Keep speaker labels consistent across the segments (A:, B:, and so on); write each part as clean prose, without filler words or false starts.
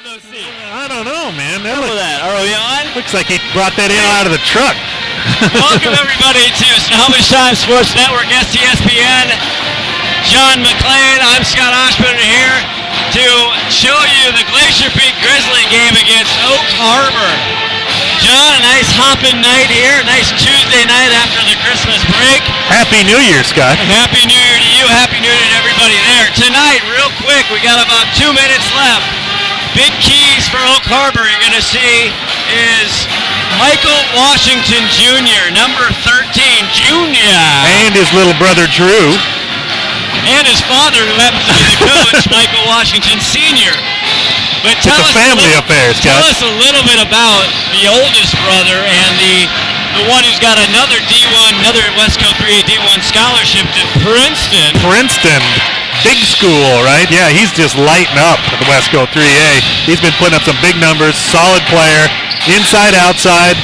A: those seats?
B: I don't know, man.
A: Look at that. Are we on?
B: Looks like he brought that in out of the truck.
A: Welcome, everybody, to Snohomish Times Sports Network, STSPN. John McClain, I'm Scott Oshman here to show you the Glacier Peak Grizzly game against Oak Harbor. John, a nice hopping night here, nice Tuesday night after the Christmas break.
B: Happy New Year, Scott.
A: Happy New Year to you, Happy New Year to everybody there. Tonight, real quick, we got about 2 minutes left. Big keys for Oak Harbor you're going to see is Michael Washington Jr., number 13, Junior.
B: And his little brother, Drew.
A: And his father, who happens to be the coach, Michael Washington Sr. But
B: It's a family affair, Scott.
A: Tell us a little bit about the oldest brother and the one who's got another D1, another Wesco 3A D1 scholarship to Princeton.
B: Princeton. Big school, right? Yeah, he's just lighting up at the Wesco 3A. He's been putting up some big numbers, solid player, inside, outside.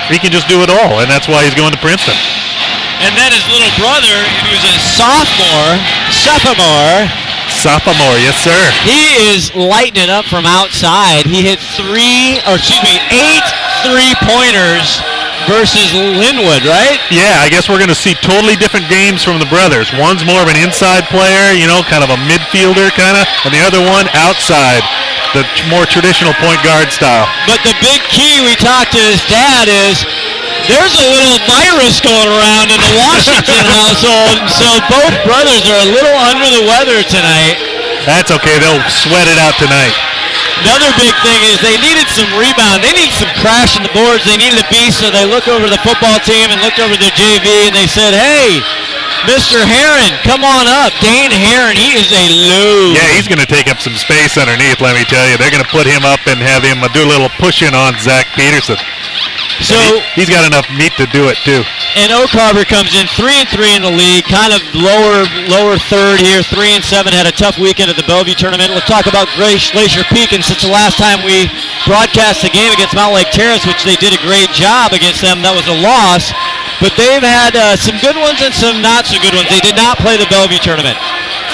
B: He can just do it all, and that's why he's going to Princeton.
A: And then his little brother, who's a sophomore,
B: yes, sir.
A: he is lighting it up from outside. He hit 8 3-pointers versus Linwood, right?
B: Yeah, I guess we're going to see totally different games from the brothers. One's more of an inside player, kind of a midfielder and the other one outside, the more traditional point guard style.
A: But the big key we talked to his dad is there's a little virus going around in the Washington household, so both brothers are a little under the weather tonight.
B: That's okay. They'll sweat it out tonight.
A: Another big thing is they needed some rebound. They needed some crashing the boards. They needed a beast, so they looked over the football team and looked over their JV, and they said, hey, Mr. Heron, come on up. Dane Heron, he is a load.
B: Yeah, he's going to take up some space underneath, let me tell you. They're going to put him up and have him do a little push-in on Zach Peterson.
A: So
B: he's got enough meat to do it, too.
A: And Oak Harbor comes in 3-3 in the league, kind of lower third here. 3-7, had a tough weekend at the Bellevue tournament. Let's talk about Glacier Peak, and since the last time we broadcast the game against Mount Lake Terrace, which they did a great job against them, that was a loss. But they've had some good ones and some not so good ones. They did not play the Bellevue tournament.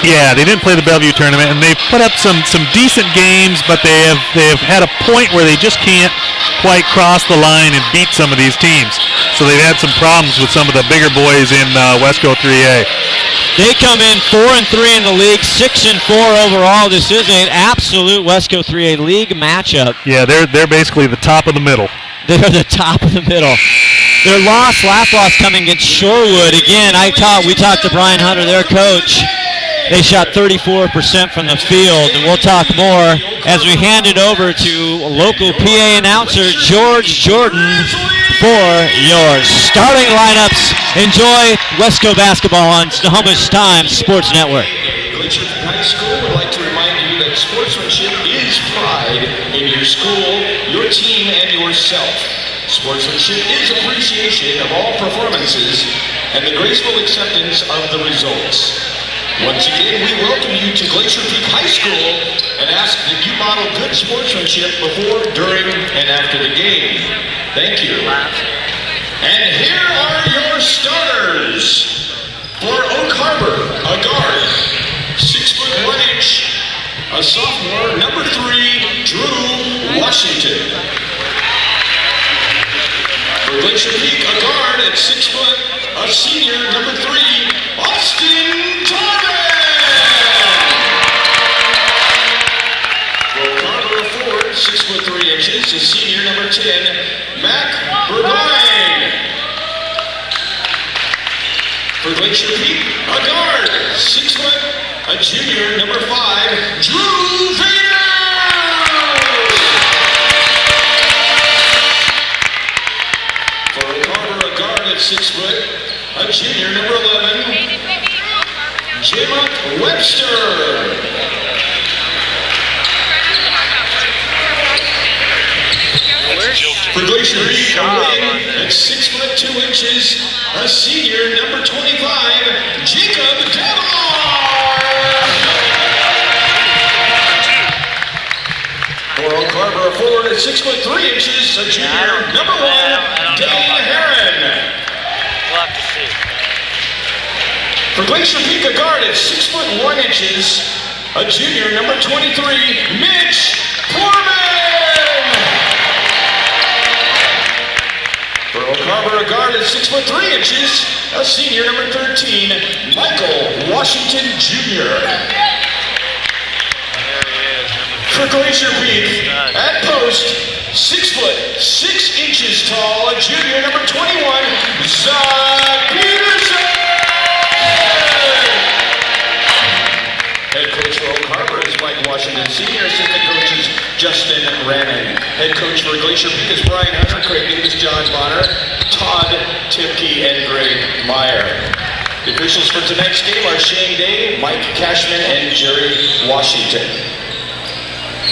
B: Yeah, they didn't play the Bellevue tournament, and they've put up some decent games, but they have had a point where they just can't quite cross the line and beat some of these teams. So they've had some problems with some of the bigger boys in Wesco 3A.
A: They come in 4-3 in the league, 6-4 overall. This is an absolute Wesco 3A league matchup.
B: Yeah, they're basically the top of the middle.
A: They're the top of the middle. Their last loss coming against Shorewood. Again, we talked to Brian Hunter, their coach. They shot 34% from the field, and we'll talk more as we hand it over to local PA announcer George Jordan for your starting lineups. Enjoy Wesco basketball on Snohomish Times Sports Network.
C: Glacier High School would like to remind you that sportsmanship is pride in your school, your team, and yourself. Sportsmanship is appreciation of all performances and the graceful acceptance of the results. Once again, we welcome you to Glacier Peak High School and ask that you model good sportsmanship before, during, and after the game. Thank you. And here are your starters. For Oak Harbor, a guard, 6'1", a sophomore, number 3, Drew Washington. For Glacier Peak, a guard at 6 foot, a senior, number 3, Austin Torres. For Oak Harbor, a forward, 6'3", a senior, number 10, Mac Burbine. For Glacier Peak, a guard, 6 foot, a junior, number 5, Drew Vader. For Oak Harbor, a guard at 6 foot, a junior, number 11, Jamont Webster. For Glacier Peak, a wing at 6 foot 2 inches, a senior, number 25, Jacob Davar. For Oak Harbor, a forward at 6 foot 3 inches, a junior, number 1, Dane Heron.
D: We'll have to see.
C: For Glacier Peak, a guard at 6 foot 1 inches, a junior, number 23, Mitch senior, number 13, Michael Washington Jr. For Glacier Peak, at post, 6 foot, 6 inches tall, junior, number 21, Zach Peterson. Head coach for Oak Harbor is Mike Washington Sr. Assistant coach is Justin Rannon. Head coach for Glacier Peak is Brian Hunter, Craig Davis, John Bonner, Todd Tipke, and Greg Meyer. The officials for tonight's game are Shane Day, Mike Cashman, and Jerry Washington.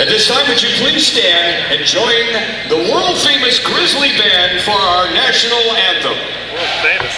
C: At this time, would you please stand and join the world-famous Grizzly Band for our national anthem.
B: World famous.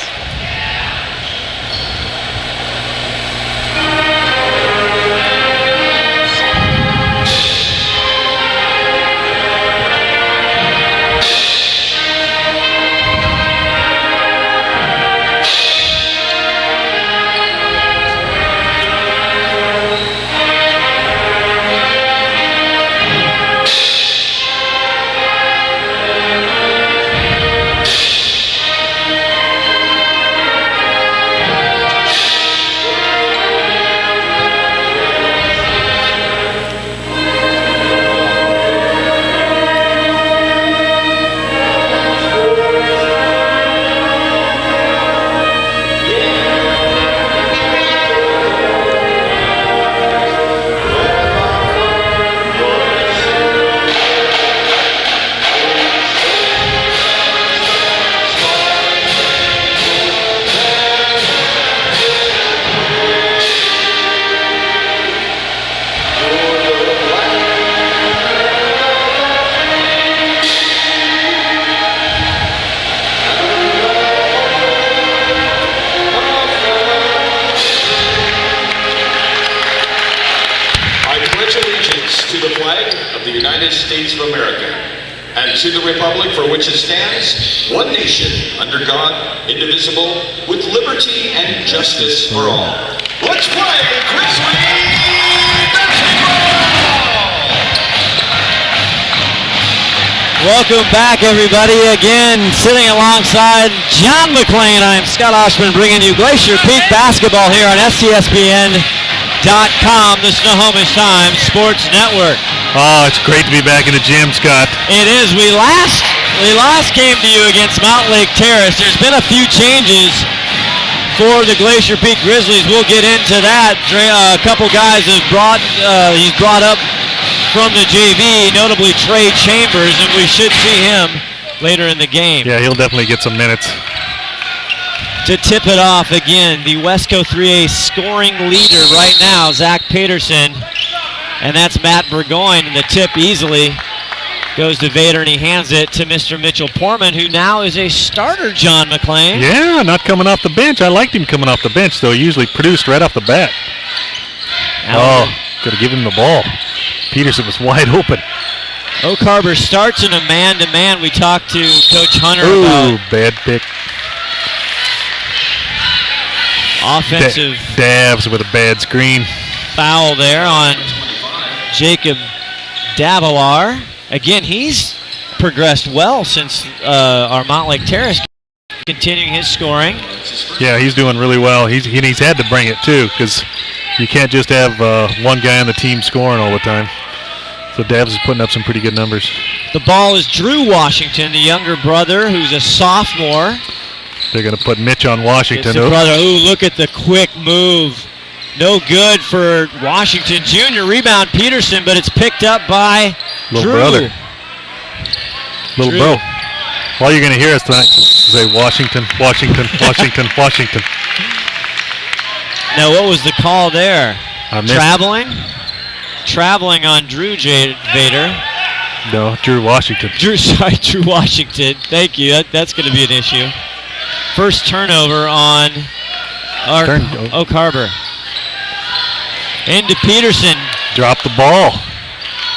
C: States of America, and to the republic for which it stands, one nation, under God, indivisible, with liberty and justice for all. Let's play Grizzly basketball!
A: Welcome back, everybody. Again, sitting alongside John McClain, I'm Scott Oshman, bringing you Glacier Peak basketball here on SCSPN.com, the Snohomish Times Sports Network.
B: Oh, it's great to be back in the gym, Scott.
A: It is. We last came to you against Mountain Lake Terrace. There's been a few changes for the Glacier Peak Grizzlies. We'll get into that. A couple guys he's brought up from the JV, notably Trey Chambers, and we should see him later in the game.
B: Yeah, he'll definitely get some minutes.
A: To tip it off again, the Wesco 3A scoring leader right now, Zach Peterson. And that's Matt Burgoyne, and the tip easily goes to Vader, and he hands it to Mr. Mitchell Portman, who now is a starter, John McClain.
B: Yeah, not coming off the bench. I liked him coming off the bench, though. He usually produced right off the bat. Could have given him the ball. Peterson was wide open.
A: Oak Harbor starts in a man-to-man. We talked to Coach Hunter
B: about bad pick.
A: Offensive
B: Davs with a bad screen.
A: Foul there on Jacob Davilar. Again, he's progressed well since our Mountain Lake Terrace, continuing his scoring.
B: Yeah, he's doing really well. He's had to bring it, too, because you can't just have one guy on the team scoring all the time. So Davs is putting up some pretty good numbers.
A: The ball is Drew Washington, the younger brother, who's a sophomore.
B: They're going to put Mitch on Washington.
A: Brother. Ooh, look at the quick move. No good for Washington Jr. Rebound Peterson, but it's picked up by
B: Little
A: Drew.
B: Brother. Little
A: Drew.
B: bro. All you're going to hear us tonight is say Washington, Washington, Washington, Washington.
A: Now, what was the call there?
B: Traveling?
A: Traveling on Drew Vader.
B: No, Drew Washington.
A: Drew Washington. Thank you. That's going to be an issue. First turnover on Oak Harbor. Into Peterson.
B: Dropped the ball.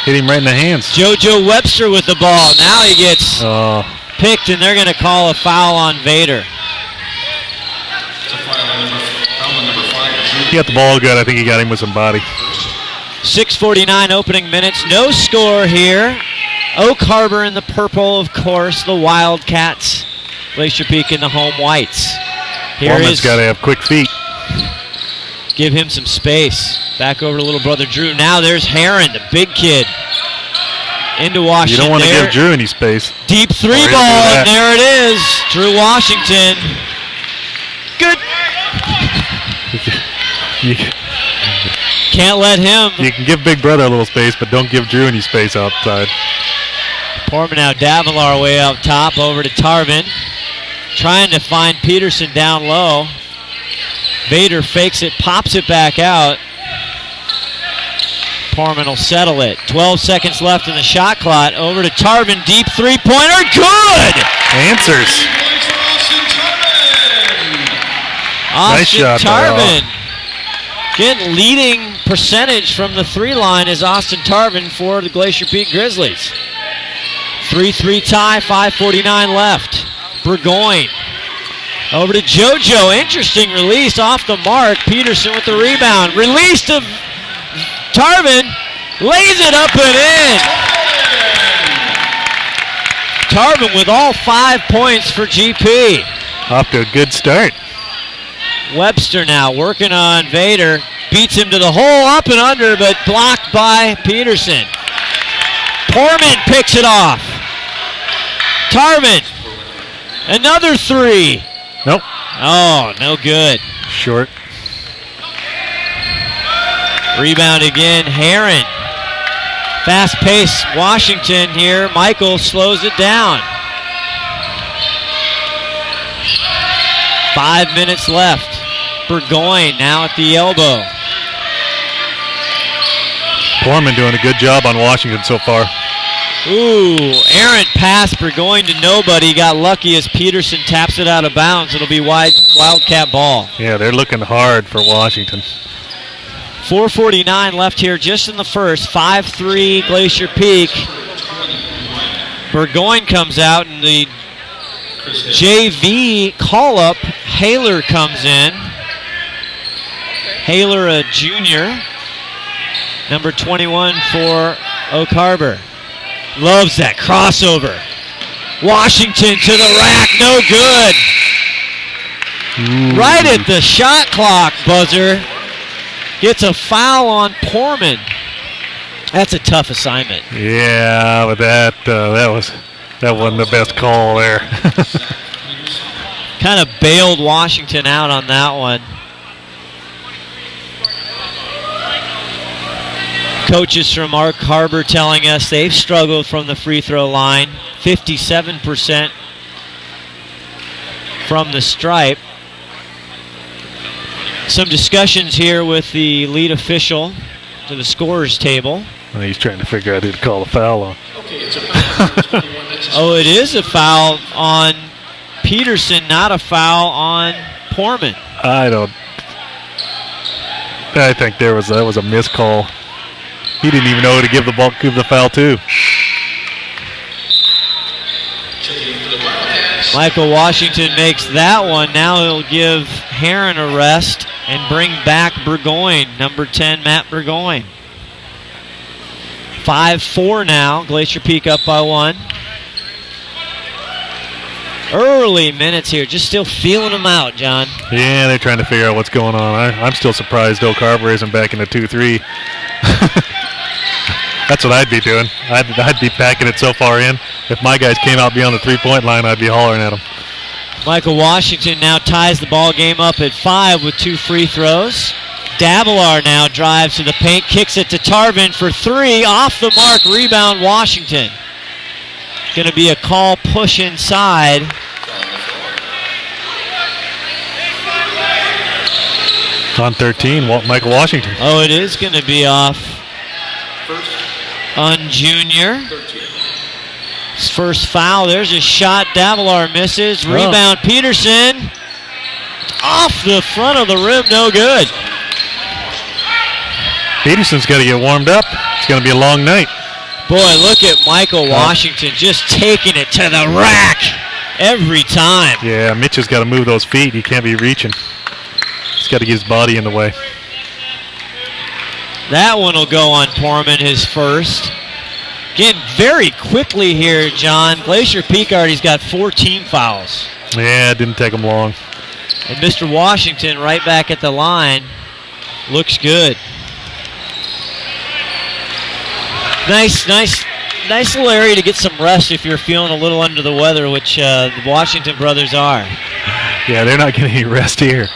B: Hit him right in the hands.
A: JoJo Webster with the ball. Now he gets picked, and they're going to call a foul on Vader.
B: He got the ball good. I think he got him with some body.
A: 6:49 opening minutes. No score here. Oak Harbor in the purple, of course. The Wildcats. Glacier Peak in the home whites.
B: Foreman's got to have quick feet.
A: Give him some space. Back over to little brother Drew. Now there's Heron, the big kid. Into Washington.
B: You don't want to give Drew any space.
A: Deep three ball, and there it is. Drew Washington. Good. Can't let him.
B: You can give Big Brother a little space, but don't give Drew any space outside.
A: Portman now Davilar way up top, over to Tarvin. Trying to find Peterson down low. Vader fakes it, pops it back out. Portman will settle it. 12 seconds left in the shot clock. Over to Tarvin, deep three-pointer, good!
B: Answers.
A: Austin
B: Nice shot,
A: Tarvin. Getting leading percentage from the three line is Austin Tarvin for the Glacier Peak Grizzlies. 3-3 tie, 5:49 left. Burgoyne. Over to JoJo. Interesting release off the mark. Peterson with the rebound. Release to Tarvin. Lays it up and in. Tarvin with all 5 points for GP.
B: Off to a good start.
A: Webster now working on Vader. Beats him to the hole, up and under, but blocked by Peterson. Portman picks it off. Tarvin. Another three.
B: Nope.
A: Oh, no good.
B: Short.
A: Rebound again, Heron. Fast pace, Washington here. Michael slows it down. 5 minutes left. Burgoyne now at the elbow.
B: Portman doing a good job on Washington so far.
A: Ooh, errant pass, Burgoyne to nobody. Got lucky as Peterson taps it out of bounds. It'll be Wildcat ball.
B: Yeah, they're looking hard for Washington.
A: 4:49 left here just in the first. 5-3 Glacier Peak. Burgoyne comes out and the JV call-up. Haler comes in. Haler, a junior. Number 21 for Oak Harbor. Loves that crossover. Washington to the rack, no good.
B: Ooh.
A: Right at the shot clock buzzer. Gets a foul on Portman. That's a tough assignment.
B: Yeah, but that wasn't the best call there.
A: Kind of bailed Washington out on that one. Coaches from Oak Harbor telling us they've struggled from the free throw line. 57% from the stripe. Some discussions here with the lead official to the scorer's table.
B: Well, he's trying to figure out who to call the foul on.
A: Oh, it is a foul on Peterson, not a foul on Portman.
B: I think that was a missed call. He didn't even know who to give the foul to.
A: Michael Washington makes that one. Now he'll give Heron a rest and bring back Burgoyne, number 10, Matt Burgoyne. 5-4 now. Glacier Peak up by 1. Early minutes here, just still feeling them out, John.
B: Yeah, they're trying to figure out what's going on. I'm still surprised Oak Harbor isn't back in the 2-3. That's what I'd be doing. I'd be packing it so far in. If my guys came out beyond the three-point line, I'd be hollering at them.
A: Michael Washington now ties the ball game up at 5 with 2 free throws. Davilar now drives to the paint, kicks it to Tarvin for 3. Off the mark, rebound Washington. Going to be a call push inside.
B: On 13, Michael Washington.
A: Oh, it is going to be off on Junior. His first foul. There's a shot. Davilar misses. Rebound Peterson. Off the front of the rim. No good.
B: Peterson's got to get warmed up. It's going to be a long night.
A: Boy, look at Michael Washington just taking it to the rack every time.
B: Yeah, Mitch has got to move those feet. He can't be reaching. He's got to get his body in the way.
A: That one will go on Portman, his first. Again, very quickly here, John. Glacier Peak already's got 4 team fouls.
B: Yeah, it didn't take him long.
A: And Mr. Washington right back at the line. Looks good. Nice little area to get some rest if you're feeling a little under the weather, which the Washington brothers are.
B: Yeah, they're not getting any rest here.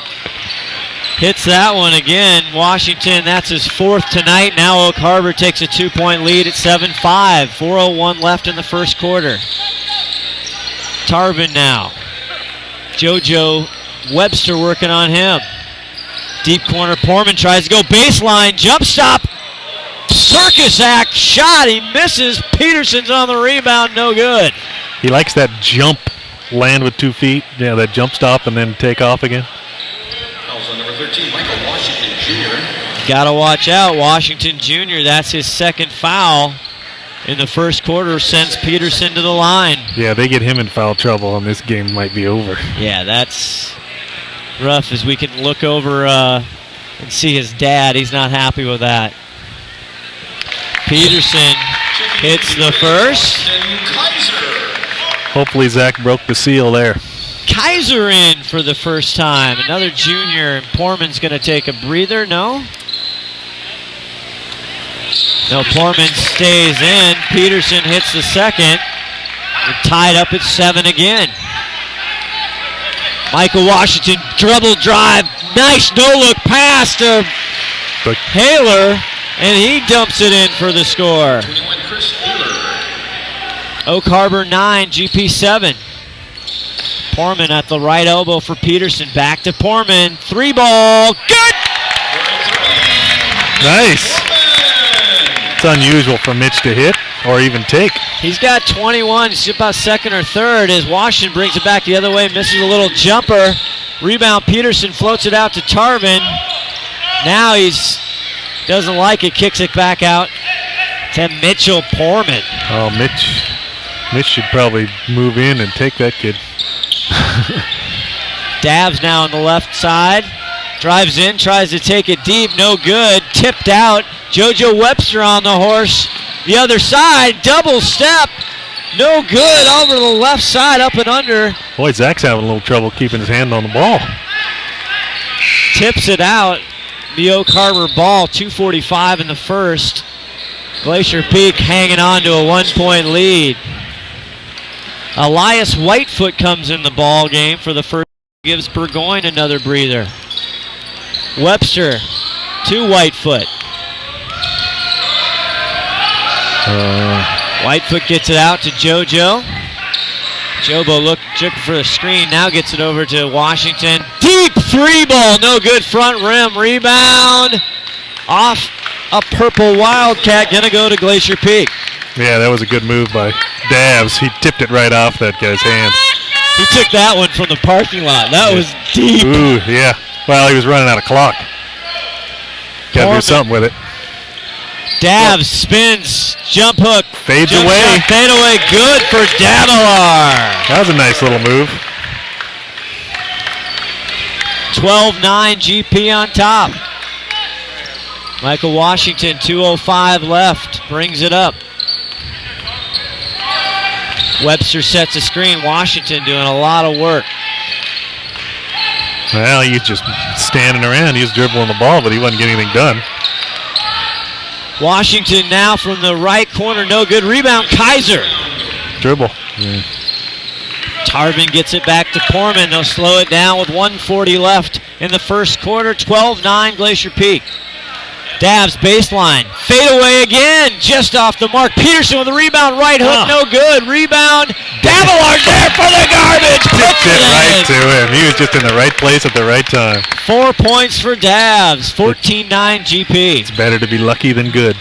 A: Hits that one again. Washington, that's his 4th tonight. Now Oak Harbor takes a 2-point lead at 7-5. 4:01 left in the first quarter. Tarvin now. JoJo Webster working on him. Deep corner, Portman tries to go baseline, jump stop. Circus act shot, he misses. Peterson's on the rebound, no good.
B: He likes that jump, land with 2 feet, that jump stop and then take off again.
C: Also number 13, Michael Washington Jr.
A: Gotta watch out, Washington Jr., that's his 2nd foul in the first quarter, sends Peterson to the line.
B: Yeah, they get him in foul trouble and this game might be over.
A: Yeah, that's rough as we can look over and see his dad. He's not happy with that. Peterson hits the first.
B: Hopefully Zach broke the seal there.
A: Kaiser in for the first time. Another junior. And Portman's going to take a breather. No, Portman stays in. Peterson hits the second. We're tied up at 7 again. Michael Washington dribble drive. Nice no-look pass to Haler. And he dumps it in for the score. Oak Harbor 9, GP 7. Portman at the right elbow for Peterson. Back to Portman. 3-ball. Good!
B: Nice. It's unusual for Mitch to hit or even take.
A: He's got 21. He's about 2nd or 3rd as Washington brings it back the other way. Misses a little jumper. Rebound. Peterson floats it out to Tarvin. Now he's doesn't like it. Kicks it back out to Mitchell Portman.
B: Oh, Mitch should probably move in and take that kid.
A: Dabs now on the left side. Drives in, tries to take it deep. No good. Tipped out. JoJo Webster on the horse. The other side. Double step. No good. Over the left side. Up and under.
B: Boy, Zach's having a little trouble keeping his hand on the ball.
A: Tips it out. The Oak Harbor ball. 2:45 in the first. Glacier Peak hanging on to a 1-point lead. Elias Whitefoot comes in the ball game for the first. Gives Burgoyne another breather. Webster to Whitefoot. Whitefoot gets it out to JoJo. Jobo looking for the screen. Now gets it over to Washington. Deep 3-ball. No good. Front rim. Rebound. Off a purple Wildcat. Gonna go to Glacier Peak.
B: Yeah, that was a good move by Davs. He tipped it right off that guy's hand.
A: He took that one from the parking lot. That was deep.
B: Ooh, yeah. Well, he was running out of clock. Got to do something with it.
A: Davs spins, jump hook.
B: Fades away.
A: Shot, fade away, good for Davalar.
B: That was a nice little move.
A: 12-9 GP on top. Michael Washington, 2:05 left, brings it up. Webster sets a screen. Washington doing a lot of work.
B: Well, he's just standing around. He was dribbling the ball, but he wasn't getting anything done.
A: Washington now from the right corner. No good. Rebound, Kaiser.
B: Dribble. Yeah.
A: Tarvin gets it back to Portman. They'll slow it down with 1:40 left in the first quarter. 12-9 Glacier Peak. Davs baseline. Fade away again. Just off the mark. Peterson with the rebound. Right hook. No good. Rebound. Davalar there for the garbage.
B: Tipped it right to him. He was just in the right place at the right time.
A: 4 points for Davs. 14-9 GP.
B: It's better to be lucky than good.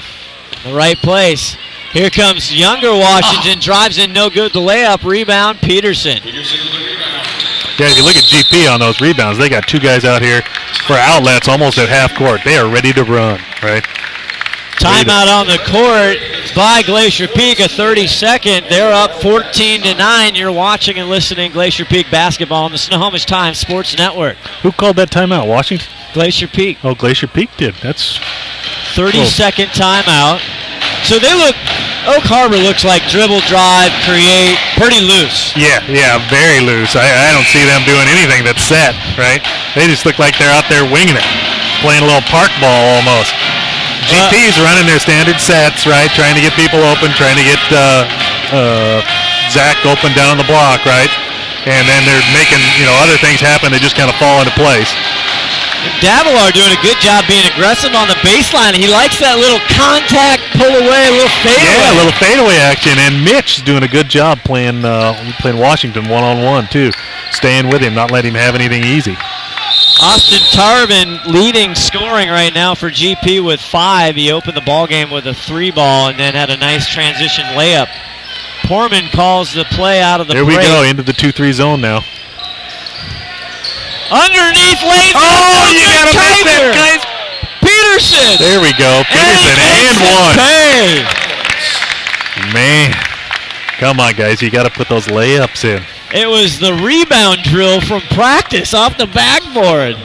A: The right place. Here comes younger Washington. Drives in. No good. The layup. Rebound. Peterson.
B: Yeah, if you look at GP on those rebounds, they got 2 guys out here for outlets almost at half court. They are ready to run, right?
A: Timeout on the court by Glacier Peak, a 30-second. They're up 14-9. You're watching and listening Glacier Peak basketball on the Snohomish Times Sports Network.
B: Who called that timeout? Washington?
A: Glacier Peak.
B: Oh, Glacier Peak did. That's
A: 30-second timeout. So they look Oak Harbor looks like dribble, drive, create, pretty loose.
B: Yeah, very loose. I don't see them doing anything that's set, right? They just look like they're out there winging it, playing a little park ball almost. GP's running their standard sets, right? Trying to get people open, trying to get Zach open down the block, right? And then they're making, other things happen. They just kind of fall into place.
A: Davila doing a good job being aggressive on the baseline. He likes that little contact, pull away, a little fadeaway.
B: Yeah, a little fadeaway action. And Mitch doing a good job playing Washington one-on-one, too. Staying with him, not letting him have anything easy.
A: Austin Tarvin leading scoring right now for GP with 5. He opened the ball game with a 3-ball and then had a nice transition layup. Portman calls the play out of the break.
B: Here we go, into the 2-3 zone now.
A: Underneath lays.
B: Oh, you got to miss that, guys.
A: Peterson.
B: There we go. Peterson and one.
A: Pay.
B: Man. Come on, guys. You got to put those layups in.
A: It was the rebound drill from practice off the backboard.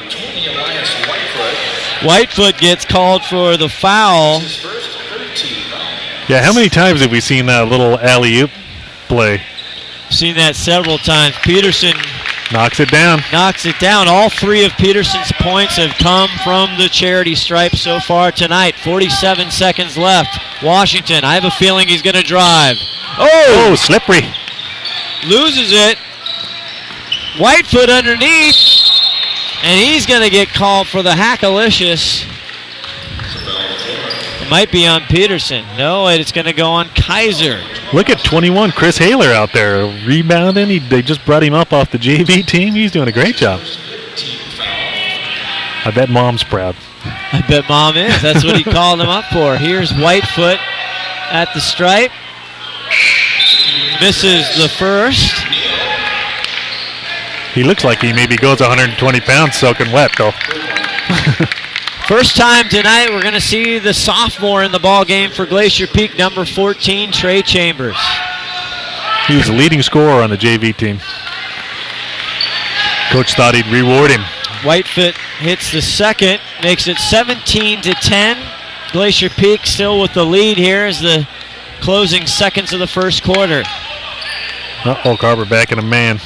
A: Whitefoot gets called for the foul.
B: Yeah, how many times have we seen that little alley-oop play?
A: Seen that several times. Peterson
B: knocks it down.
A: All 3 of Peterson's points have come from the charity stripe so far tonight. 47 seconds left. Washington, I have a feeling he's going to drive.
B: Oh, slippery.
A: Loses it. Whitefoot underneath. And he's going to get called for the hackalicious. It might be on Peterson. No, it's going to go on Kaiser.
B: Look at 21, Chris Haler out there rebounding. They just brought him up off the JV team. He's doing a great job. I bet Mom's proud.
A: I bet Mom is. That's what he called him up for. Here's Whitefoot at the stripe. Misses the first.
B: He looks like he maybe goes 120 pounds soaking wet, though.
A: First time tonight we're going to see the sophomore in the ball game for Glacier Peak, number 14, Trey Chambers.
B: He was the leading scorer on the JV team. Coach thought he'd reward him.
A: Whitefoot hits the second, makes it 17-10. Glacier Peak still with the lead here as the closing seconds of the first quarter.
B: Oak Harbor back in a man.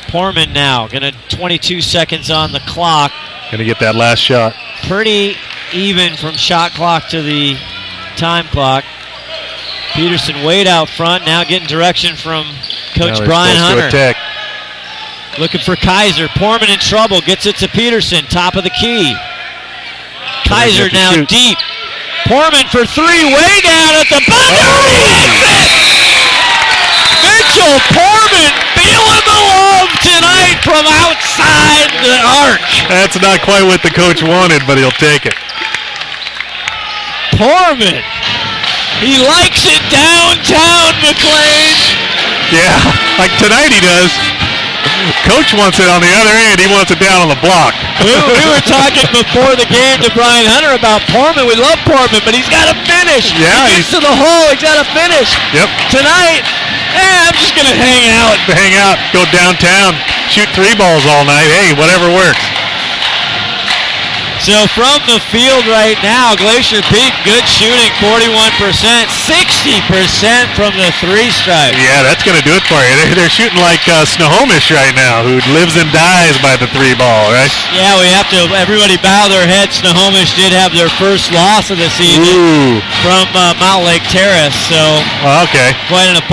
A: Portman now, 22 seconds on the clock.
B: Gonna get that last shot.
A: Pretty even from shot clock to the time clock. Peterson Wade out front, now getting direction from Coach Brian Hunter. Looking for Kaiser. Portman in trouble, gets it to Peterson, top of the key. Kaiser now deep. Portman for 3, way down at the bottom. Mitchell Portman feeling the love tonight from outside the arc.
B: That's not quite what the coach wanted, but he'll take it.
A: Portman, he likes it downtown, McLean.
B: Yeah, like tonight he does. Coach wants it on the other end. He wants it down on the block.
A: We were talking before the game to Brian Hunter about Portman. We love Portman, but he's got to finish.
B: Yeah,
A: he gets to the hole. He's got to finish.
B: Yep.
A: Tonight, I'm just going to hang out.
B: Go downtown, shoot 3 balls all night. Hey, whatever works.
A: So from the field right now, Glacier Peak, good shooting, 41%, 60% from the 3 stripe.
B: Yeah, that's going to do it for you. They're shooting like Snohomish right now, who lives and dies by the 3 ball, right?
A: Yeah, we have to, everybody bow their heads. Snohomish did have their first loss of the season from Mount Lake Terrace, so
B: okay.
A: quite an opponent.